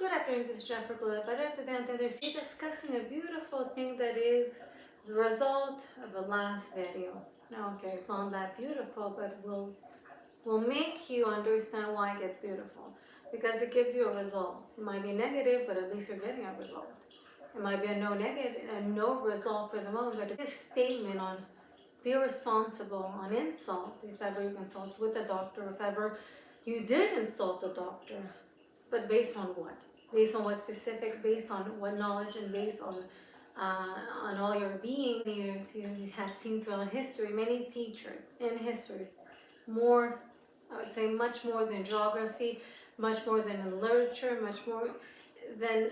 good afternoon, this is Jennifer Barrera. Today we're discussing a beautiful thing that is the result of the last video. Okay, it's not that beautiful, but will make you understand why it gets beautiful. Because it gives you a result. It might be negative, but at least you're getting a result. It might be a no result for the moment, but a statement on be responsible on insult, if ever you consult with a doctor, if ever you did insult a doctor. But based on what? Based on what specific? Based on what knowledge and based on all your being years you have seen throughout history. Many teachers in history, more, I would say, much more than geography, much more than in literature, much more than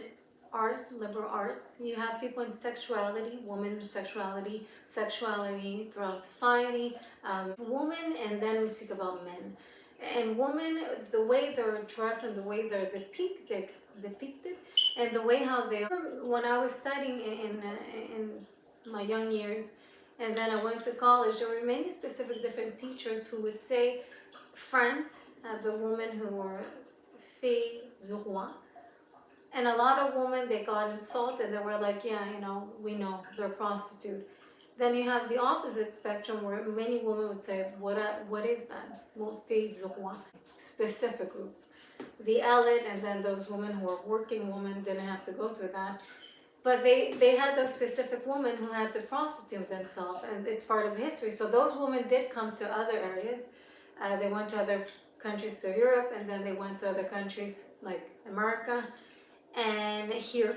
art, liberal arts. You have people in sexuality, women sexuality throughout society, women, and then we speak about men. And women, the way they're dressed and the way they're depicted, and the way how they are. When I was studying in my young years, and then I went to college, there were many specific different teachers who would say, France had the women who were filles du roi. And a lot of women, they got insulted. They were like, yeah, we know, they're prostitute. Then you have the opposite spectrum where many women would say, what is that? Well, filles du roi, specific group. The elite, and then those women who are working women didn't have to go through that. But they had those specific women who had to prostitute themselves, and it's part of history. So those women did come to other areas. They went to other countries, to Europe, and then they went to other countries like America and here.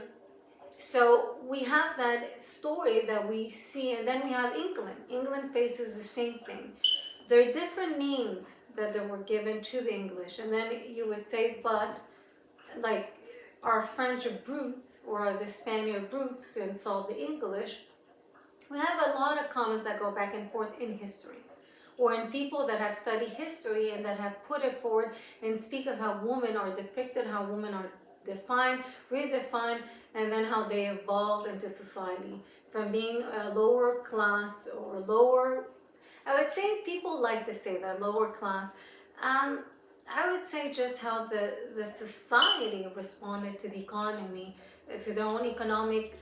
So we have that story that we see, and then we have England. England faces the same thing. There are different names that were given to the English, and then you would say, but like our French brutes or the Spaniard brutes to insult the English, we have a lot of comments that go back and forth in history, or in people that have studied history and that have put it forward and speak of how women are depicted, how women are defined, redefined, and then how they evolve into society from being a lower class or lower, I would say people like to say that, lower class. I would say just how the society responded to the economy, to their own economic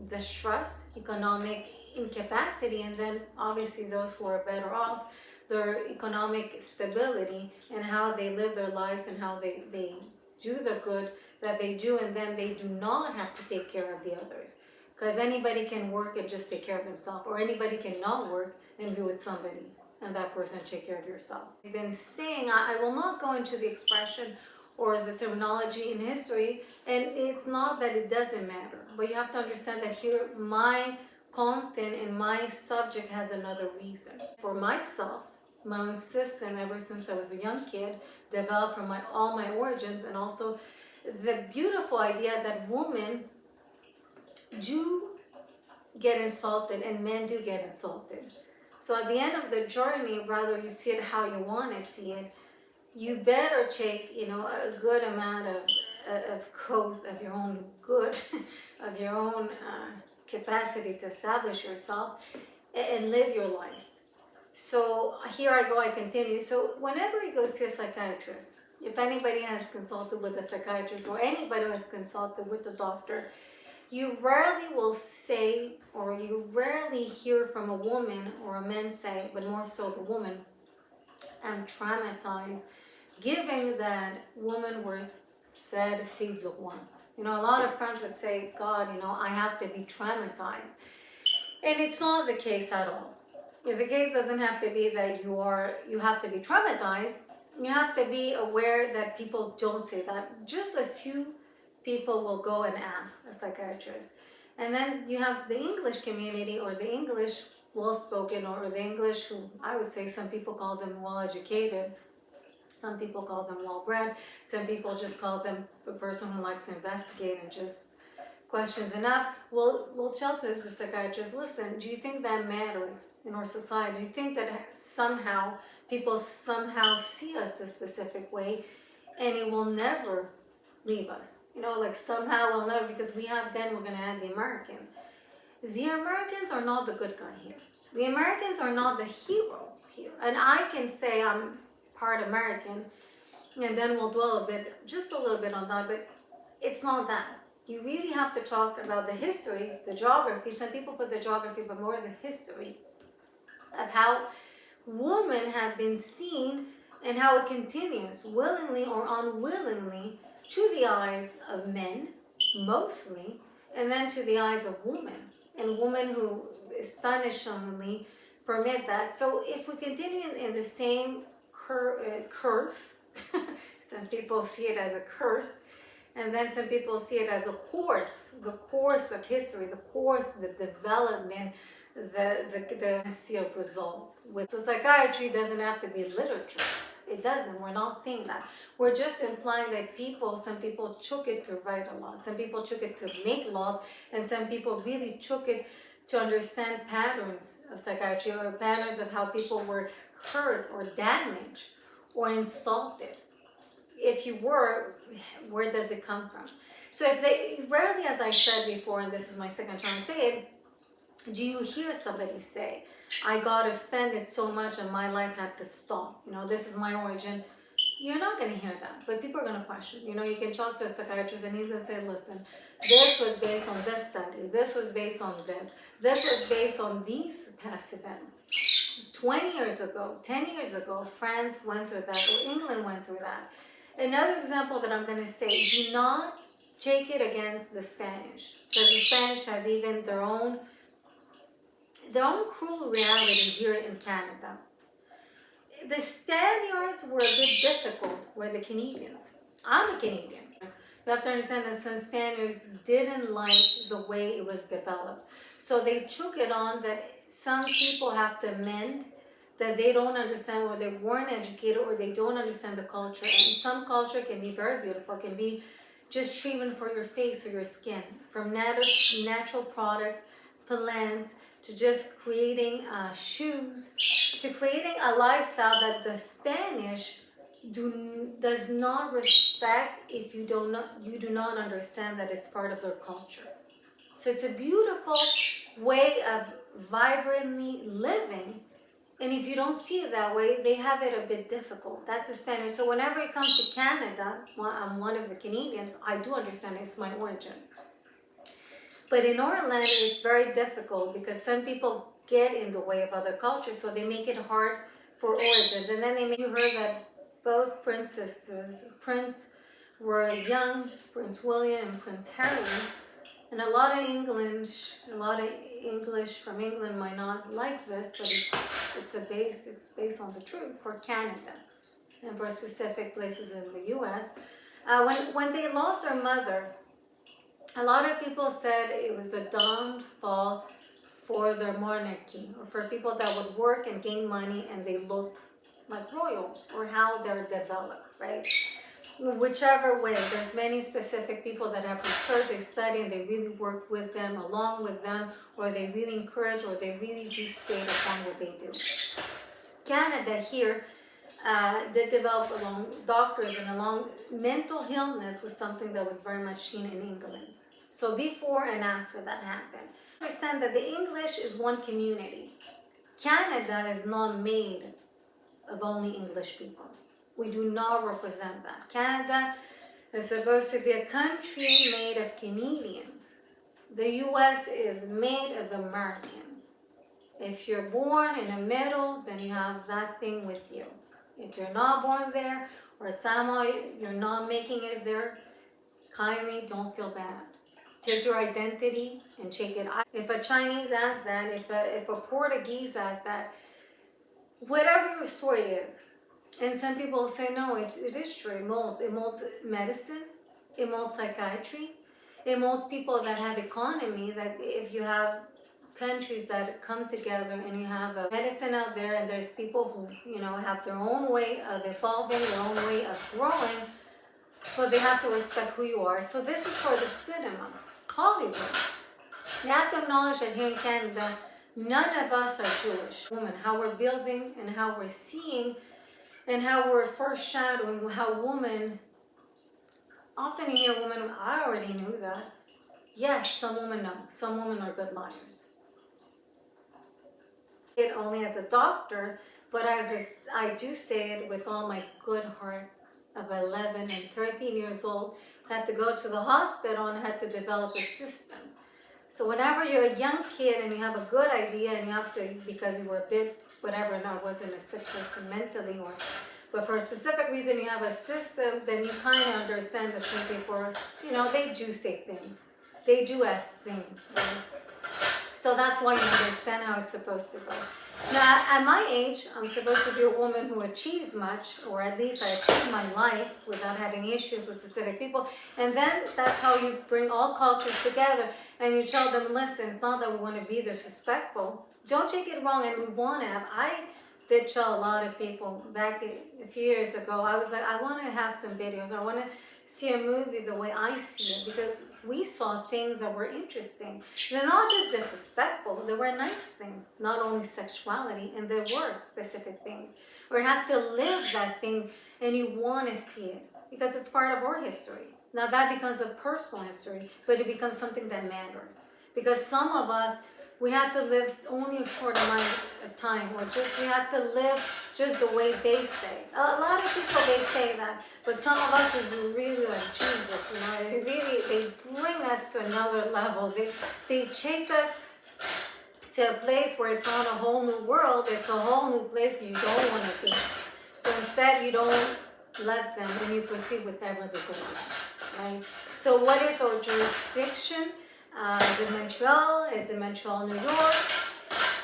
distress, economic incapacity, and then obviously those who are better off, their economic stability, and how they live their lives and how they do the good that they do, and then they do not have to take care of the others. Because anybody can work and just take care of themselves, or anybody can not work and be with somebody, and that person take care of yourself. I've been saying, I will not go into the expression or the terminology in history, and it's not that it doesn't matter, but you have to understand that here my content and my subject has another reason. For myself, my own system, ever since I was a young kid, developed from all my origins, and also the beautiful idea that women do get insulted and men do get insulted. So at the end of the journey, whether you see it how you want to see it, you better take a good amount of growth of your own good, of your own capacity to establish yourself and live your life. So here I continue. So whenever you go see a psychiatrist, if anybody has consulted with a psychiatrist or anybody who has consulted with a doctor, you rarely will say, or you rarely hear from a woman or a man say, but more so the woman, I'm traumatized, given that women were said filles du roi. A lot of French would say, God, I have to be traumatized. And it's not the case at all. The case doesn't have to be that you have to be traumatized. You have to be aware that people don't say that. Just a few people will go and ask a psychiatrist. And then you have the English community, or the English well-spoken, or the English who I would say some people call them well-educated. Some people call them well-bred. Some people just call them a person who likes to investigate and just questions enough. We'll tell to the psychiatrist, listen, do you think that matters in our society? Do you think that somehow people somehow see us a specific way and it will never leave us? Like somehow we'll never, because we're going to add the American. The Americans are not the good guy here. The Americans are not the heroes here. And I can say I'm part American, and then we'll dwell just a little bit on that, but It's not that. You really have to talk about the history, the geography. Some people put the geography, but more the history of how women have been seen and how it continues, willingly or unwillingly, to the eyes of men, mostly, and then to the eyes of women, and women who astonishingly permit that. So if we continue in the same curse, some people see it as a curse, and then some people see it as a course, the course of history, the course, the development, the sealed result. So psychiatry doesn't have to be literature. It doesn't. We're not saying that. We're just implying that some people took it to write a lot. Some people took it to make laws, and some people really took it to understand patterns of psychiatry, or patterns of how people were hurt or damaged or insulted. If you were, where does it come from? So if they rarely, as I said before, and this is my second time to say it, do you hear somebody say, I got offended so much and my life had to stop? This is my origin. You're not going to hear that, but people are going to question. You can talk to a psychiatrist and he's going to say, listen, this was based on this study. This was based on this. This was based on these past events. 20 years ago, 10 years ago, France went through that, or England went through that. Another example that I'm going to say, do not take it against the Spanish, because the Spanish has even their own cruel reality here in Canada. The Spaniards were a bit difficult, were the Canadians. I'm a Canadian. You have to understand that some Spaniards didn't like the way it was developed. So they took it on that some people have to mend, that they don't understand, or they weren't educated, or they don't understand the culture. And some culture can be very beautiful, can be just treatment for your face or your skin, from natural products, plants, to just creating shoes, to creating a lifestyle that the Spanish does not respect if you do not understand that it's part of their culture. So it's a beautiful way of vibrantly living, and if you don't see it that way, they have it a bit difficult. That's the Spanish. So whenever it comes to Canada, I'm one of the Canadians, I do understand it's my origin. But in our land, it's very difficult because some people get in the way of other cultures, so they make it hard for origins. And then you heard that both Prince were young, Prince William and Prince Harry. And a lot of English from England might not like this, but it's based on the truth for Canada and for specific places in the U.S. When they lost their mother, a lot of people said it was a downfall for their monarchy, or for people that would work and gain money and they look like royals, or how they're developed, right? Whichever way, there's many specific people that have researched, they study, and they really work with them, along with them, or they really encourage, or they really do state upon what they do. Canada here did develop along doctors, and along mental illness was something that was very much seen in England. So before and after that happened. Understand that the English is one community. Canada is not made of only English people. We do not represent that. Canada is supposed to be a country made of Canadians. The U.S. is made of Americans. If you're born in the middle, then you have that thing with you. If you're not born there, or somehow you're not making it there, kindly don't feel bad. Take your identity and take it. If a Chinese asks that, if a Portuguese asks that, whatever your story is, and some people say, no, it is true. It molds medicine, it molds psychiatry, it molds people that have economy, that if you have countries that come together and you have a medicine out there, and there's people who, have their own way of evolving, their own way of growing, but they have to respect who you are. So this is for the cinema, Hollywood. You have to acknowledge that here in Canada, none of us are Jewish. Women, how we're building and how we're seeing and how we're foreshadowing how women, often you hear women, I already knew that. Yes, some women know. Some women are good liars. It only as a doctor, but I do say it with all my good heart of 11 and 13 years old, had to go to the hospital and had to develop a system. So whenever you're a young kid and you have a good idea and you have to, because you were a bit, whatever, no, I wasn't a sick person mentally, or, but for a specific reason you have a system, then you kind of understand that some people, they do say things. They do ask things, right? So that's why you understand how it's supposed to go. Now, at my age, I'm supposed to be a woman who achieves much, or at least I achieve my life without having issues with specific people. And then that's how you bring all cultures together and you tell them, listen, it's not that we want to be disrespectful. Don't take it wrong, and we want to have. I did tell a lot of people back a few years ago, I was like, I want to have some videos. I want to see a movie the way I see it, because we saw things that were interesting. They're not just disrespectful, they were nice things, not only sexuality, and there were specific things. Or you have to live that thing and you want to see it because it's part of our history. Now that becomes a personal history, but it becomes something that matters. Because some of us, we have to live only a short amount of time, or just we have to live just the way they say. A lot of people, they say that, but some of us would be really like Jesus, they bring us to another level. They take us to a place where it's not a whole new world, it's a whole new place you don't want to be. So instead, you don't let them, and you proceed with whatever they go, right? So what is our jurisdiction? Is it Montreal? Is it Montreal, New York?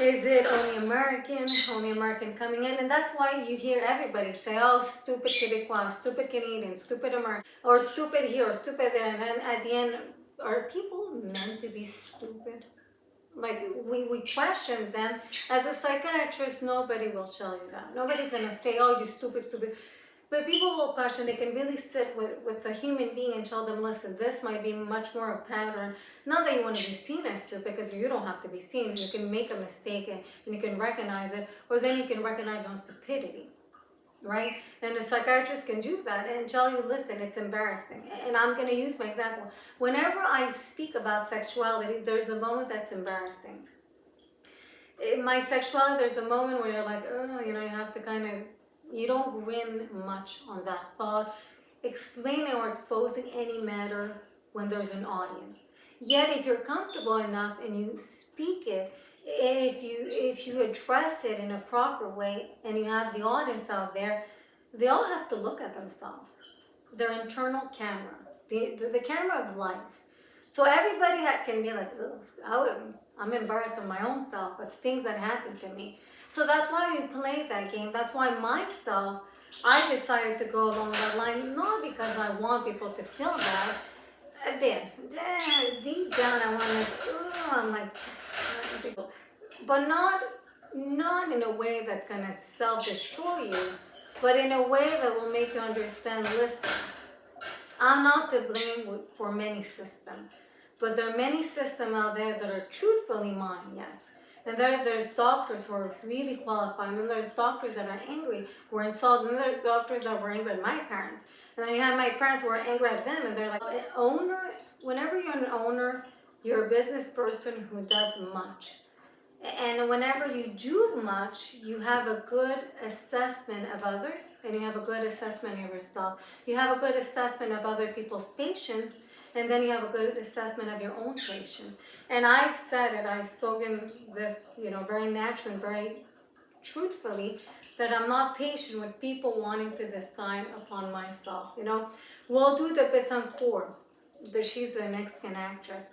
Is it only American coming in? And that's why you hear everybody say, oh, stupid Quebecois, stupid Canadian, stupid American, or stupid here, or stupid there. And then at the end, are people meant to be stupid? Like, we question them. As a psychiatrist, nobody will tell you that. Nobody's going to say, oh, you stupid. But people will question. They can really sit with a human being and tell them, listen, this might be much more a pattern. Not that you want to be seen as stupid, because you don't have to be seen. You can make a mistake and you can recognize it, or then you can recognize your own stupidity, right? And a psychiatrist can do that and tell you, listen, it's embarrassing. And I'm going to use my example. Whenever I speak about sexuality, there's a moment that's embarrassing. In my sexuality, there's a moment where you're like, oh, you have to kind of, you don't win much on that thought, explaining or exposing any matter when there's an audience. Yet if you're comfortable enough and you speak it, if you address it in a proper way and you have the audience out there, they all have to look at themselves, their internal camera, the camera of life. So everybody can be like, I'm embarrassed of my own self, of things that happened to me. So that's why we play that game. That's why myself, I decided to go along that line, not because I want people to feel bad. A bit. Deep down, I'm like, but not in a way that's going to self-destroy you, but in a way that will make you understand, listen, I'm not to blame for many systems, but there are many systems out there that are truthfully mine, yes. And there's doctors who are really qualified, and then there's doctors that are angry, who are insulted, and then there are doctors that were angry at my parents. And then you have my parents who are angry at them, and they're like, an owner, whenever you're an owner, you're a business person who does much. And whenever you do much, you have a good assessment of others, and you have a good assessment of yourself. You have a good assessment of other people's patients, and then you have a good assessment of your own patients. And I've said it, I've spoken this, very naturally, very truthfully, that I'm not patient with people wanting to decide upon myself. We'll do the Betancourt. She's a Mexican actress.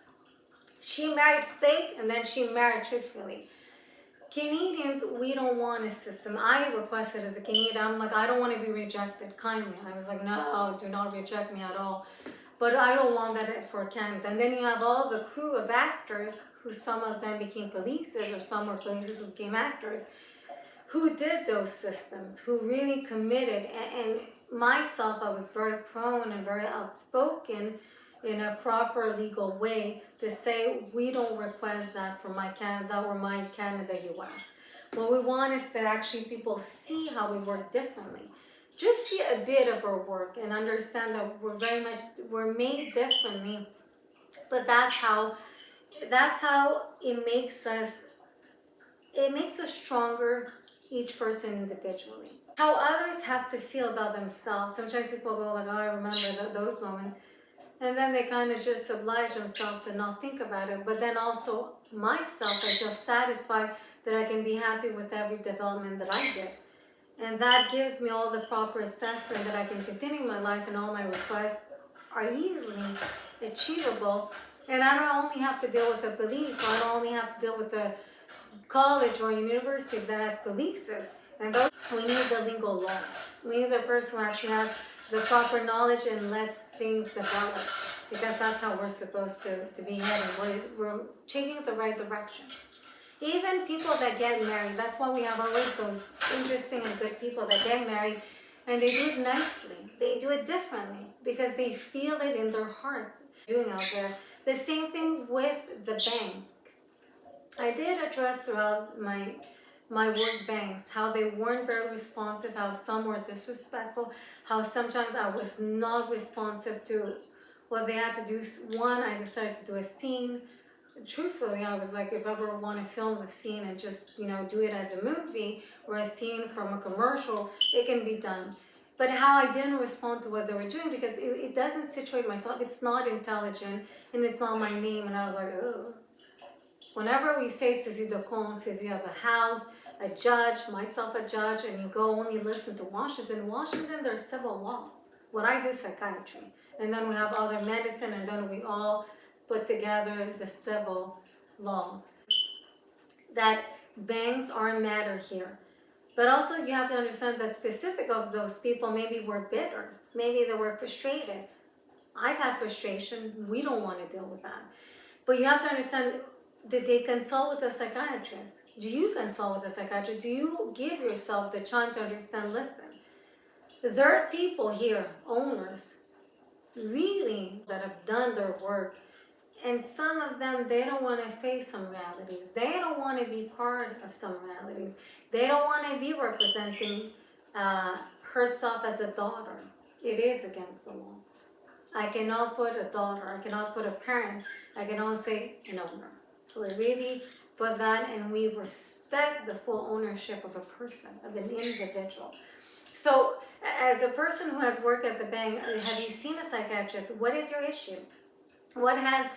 She married fake, and then she married truthfully. Canadians, we don't want a system. I requested as a Canadian, I'm like, I don't want to be rejected kindly. I was like, no, do not reject me at all. But I don't want that for Canada. And then you have all the crew of actors, who some of them became polices, or some were polices who became actors, who did those systems, who really committed. And myself, I was very prone and very outspoken in a proper legal way to say, we don't request that for my Canada or my Canada US. What we want is to actually people see how we work differently. Just see a bit of our work and understand that we're made differently, but that's how it makes us stronger, each person individually. How others have to feel about themselves. Sometimes people go like, oh, I remember those moments. And then they kind of just oblige themselves to not think about it. But then also myself, I feel satisfied that I can be happy with every development that I get. And that gives me all the proper assessment that I can continue my life, and all my requests are easily achievable. And I don't only have to deal with the police, or I don't only have to deal with the college or university that has polices. And those, we need the legal law. We need the person who actually has the proper knowledge and lets things develop. Because that's how we're supposed to be heading. We're taking the right direction. Even people that get married, that's why we have always those interesting and good people that get married, and they do it nicely. They do it differently because they feel it in their hearts doing out there. The same thing with the bank. I did address throughout my work banks how they weren't very responsive, how some were disrespectful, how sometimes I was not responsive to what they had to do. One, I decided to do a scene. Truthfully, I was like, if I ever want to film the scene and just, do it as a movie or a scene from a commercial, it can be done. But how I didn't respond to what they were doing, because it doesn't situate myself, it's not intelligent, and it's not my name, and I was like, ugh. Whenever we say saisie de compte, saisie of a house, a judge, myself a judge, and you go only listen to Washington, there are civil laws. What I do is psychiatry. And then we have other medicine, and then we all put together the civil laws. That banks are a matter here. But also you have to understand that specific of those people maybe were bitter. Maybe they were frustrated. I've had frustration. We don't want to deal with that. But you have to understand, did they consult with a psychiatrist? Do you consult with a psychiatrist? Do you give yourself the time to understand, listen, there are people here, owners, really, that have done their work. And some of them, they don't want to face some realities. They don't want to be part of some realities. They don't want to be representing herself as a daughter. It is against the law. I cannot put a daughter, I cannot put a parent, I can only say an owner. So we really put that, and we respect the full ownership of a person, of an individual. So as a person who has worked at the bank, have you seen a psychiatrist? What is your issue? What has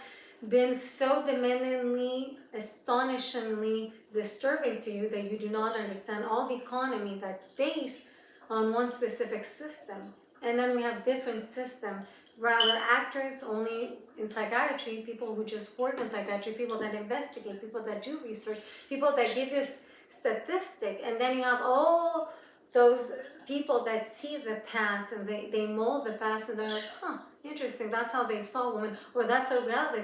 been so demandingly, astonishingly disturbing to you that you do not understand all the economy that's based on one specific system? And then we have different systems. Rather, actors only in psychiatry, people who just work in psychiatry, people that investigate, people that do research, people that give you statistics, and then you have all those people that see the past and they mold the past, and they're like, interesting, that's how they saw women, or that's a reality.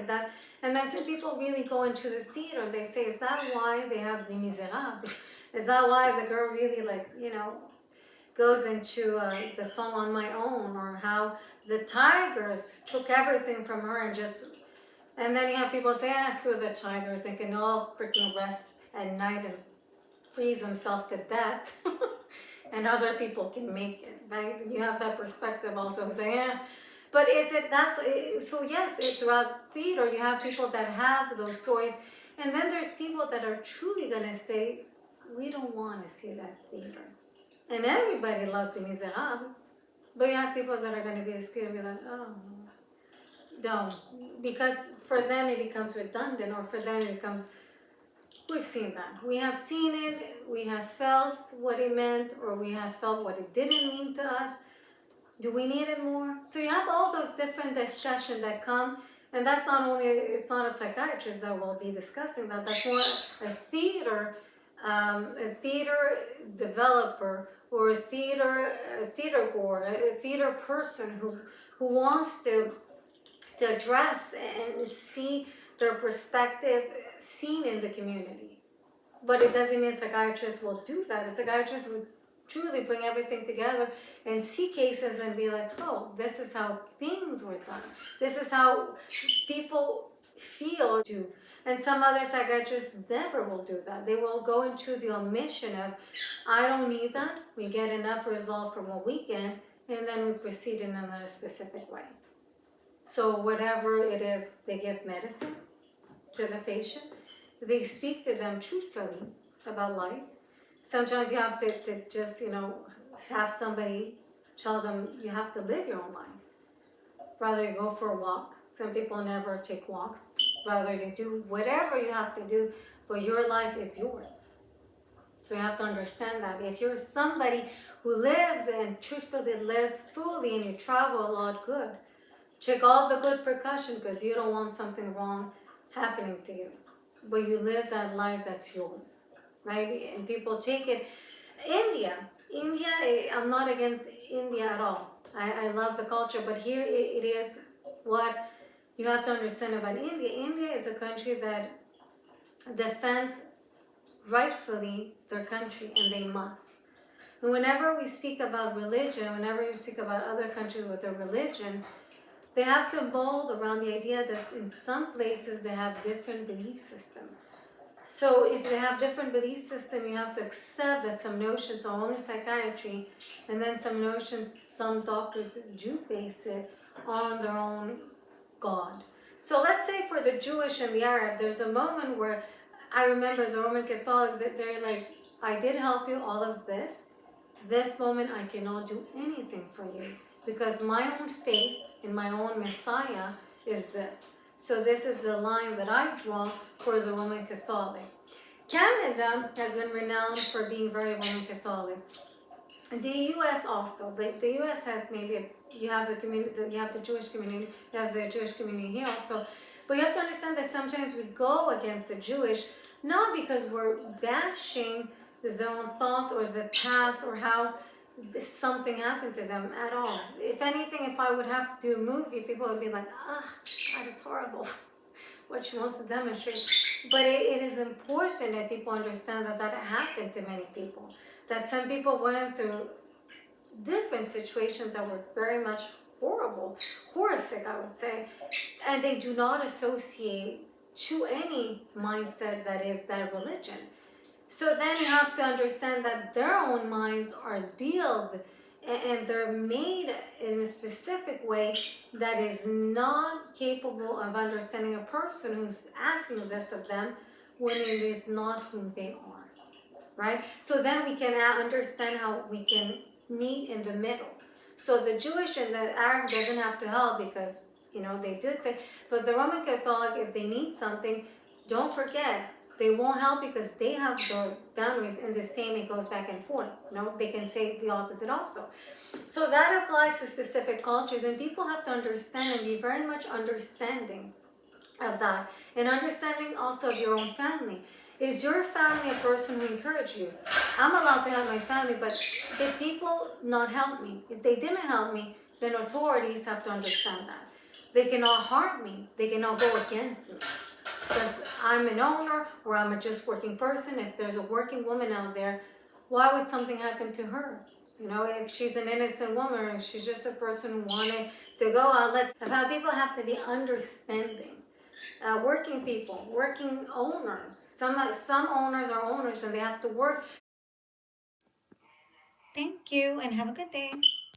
And then some people really go into the theater and they say, is that why they have Les Miserables? Is that why the girl really goes into the song On My Own, or how the Tigers took everything from her and then you have people say, screw the Tigers, they can all freaking rest at night and freeze themselves to death. And other people can make it, right? You have that perspective also, say, but so yes, throughout theater, you have people that have those stories, and then there's people that are truly gonna say, we don't wanna see that theater. And everybody loves Les Miserables, but you have people that are gonna be scared and be like, oh, don't. Because for them it becomes redundant, or for them it becomes, we've seen that. We have seen it, we have felt what it meant, or we have felt what it didn't mean to us. Do we need it more? So you have all those different discussions that come, and that's not only, it's not a psychiatrist that will be discussing that, that's more a theater developer, or a theater goer, a theater person who wants to address and see their perspective seen in the community. But it doesn't mean psychiatrists will do that. A psychiatrist would truly bring everything together and see cases and be like, oh, this is how things were done. This is how people feel. And some other psychiatrists never will do that. They will go into the omission of, I don't need that. We get enough result from what we get, and then we proceed in another specific way. So whatever it is, they give medicine to the patient. They speak to them truthfully about life. Sometimes you have to just, have somebody tell them you have to live your own life. rather you go for a walk. Some people never take walks. Rather you do whatever you have to do, but your life is yours. So you have to understand that. If you're somebody who lives and truthfully lives fully and you travel a lot, good. Check all the good precaution because you don't want something wrong happening to you. But you live that life that's yours, right? And people take it. India, I'm not against India at all. I love the culture, but here it is what you have to understand about India. India is a country that defends rightfully their country, and they must. And whenever we speak about religion, whenever we speak about other countries with their religion, they have to mold around the idea that in some places they have different belief system. So if they have different belief system, you have to accept that some notions are only psychiatry, and then some notions, some doctors do base it on their own God. So let's say for the Jewish and the Arab, there's a moment where I remember the Roman Catholic, that they're like, I did help you all of this. This moment I cannot do anything for you because my own faith in my own Messiah is this. So this is the line that I draw for the Roman Catholic. Canada has been renowned for being very Roman Catholic. The U.S. also, but the U.S. has maybe you have the community, you have the Jewish community, you have the Jewish community here also. But you have to understand that sometimes we go against the Jewish, not because we're bashing their own thoughts or the past or how something happened to them at all. If anything, if I would have to do a movie, people would be like, God, it's horrible what she wants to demonstrate. But it is important that people understand that that happened to many people. That some people went through different situations that were very much horrible, horrific, I would say, and they do not associate to any mindset that is that religion. So then you have to understand that their own minds are built and they're made in a specific way that is not capable of understanding a person who's asking this of them when it is not who they are, right? So then we can understand how we can meet in the middle. So the Jewish and the Arab doesn't have to help because, they did say, but the Roman Catholic, if they need something, don't forget, they won't help because they have their boundaries and the same, it goes back and forth. They can say the opposite also. So that applies to specific cultures, and people have to understand and be very much understanding of that. And understanding also of your own family. Is your family a person who encouraged you? I'm allowed to help my family, but if people not help me, if they didn't help me, then authorities have to understand that. They cannot harm me. They cannot go against me. Because I'm an owner or I'm a just working person. If there's a working woman out there, why would something happen to her? If she's an innocent woman, or if she's just a person who wanted to go out, people have to be understanding. Working people, working owners. Some owners are owners and they have to work. Thank you and have a good day.